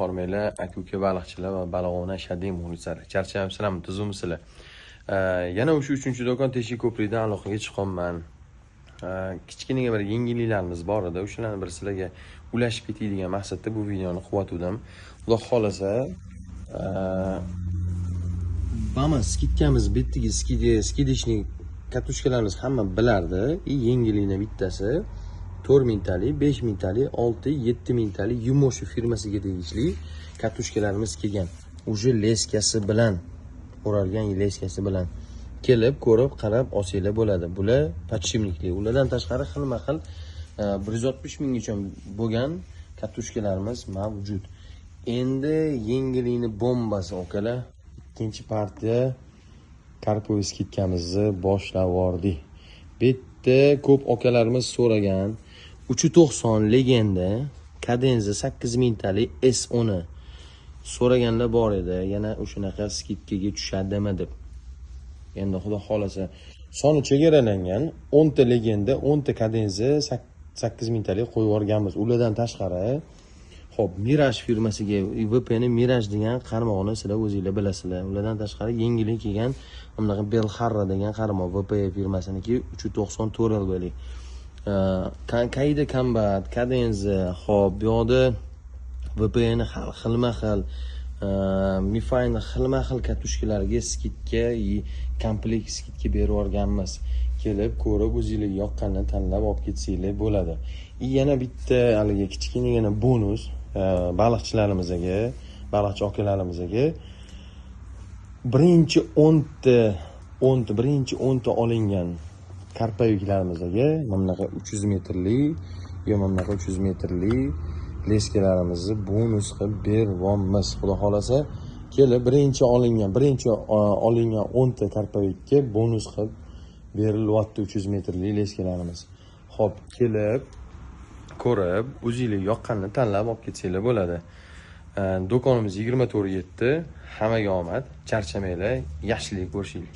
Hormanglar, aka-uka baliqchilar va baliqona shaddiy muxlislari. Charchamsizlarmi, tuzumsizlar? Yana o'sha 3-do'kon Teshik ko'prikdan aloqaga chiqaman. Kichkinaga bir yengilliklarimiz bor edi. O'shalarni bir sizlarga ulashib ketadigan maqsadda bu videoni qilyotgandim. Xudo xolasa, bama skidkamiz bitdagi skidishni katushkalarimiz hamma bilardi. Yengillikni bittasi 4 mingtalik, 5 mingtalik, 6, 7 mingtalik Yumoshi firmasiga tegishli katushkalarimiz kelgan. Uje leskasi bilan, o'ralgan leskasi bilan kelib, ko'rib, qarab olsanglar bo'ladi. Bular podshipnikli. Ulardan tashqari xilma-xil 160 minggacha bo'lgan katushkalarimiz mavjud. Endi yengillikni bombasi okalar. Ikkinchi partiya karpoviy skidkamizni boshlab yubordik. Bitta ko'p okalarimiz so'ragan 390 legenda kadenza 8 mingtalik S10 so'raganlar bor edi. Yana o'shanaqa skidkaga tushadimi deb. Endi xudo xolasa soni chegaralangan 10 ta legenda, 10 ta kadenza 8 mingtalik qo'yib yuborganmiz. Ulardan tashqari Xo'p, Mirage firmasiga VPN Mirage degan qarmoqni sizlar o'zingizlar bilasizlar. Ulardan tashqari yengillik kelgan bunaqa Belharra degan qarmoq VPN firmasiniki 390 to'ralbalik. Kaida Combat, Cadenza, xo'p, bu yoqda VPN xilma-xil, Mifine xilma-xil katushkalarga skidga, komplekt skidga berib yuborganmiz. Kelib, ko'rib, o'zingizlarga yoqqanini tanlab olib ketsanglar bo'ladi. Yana bitta haliga kichkinagina bonus baliqchilarimizga, baliqchi akalarimizga birinchi 10 ta olingan karpaviklarimizga mana 300 metrlik yo mana 300 metrlik leskalarimizni bonus qilib beramiz. Xudo xolasa, kelib birinchi olingan 10 ta karpavikka bonus qilib berilyapti 300 metrlik leskalarimiz. Xo'p, kelib ko'rib, o'zingizlarga yoqqanini tanlab olib ketsanglar bo'ladi. Do'konimiz 24/7. Hammaga omad, charchamanglar, yaxshilik ko'rishinglar.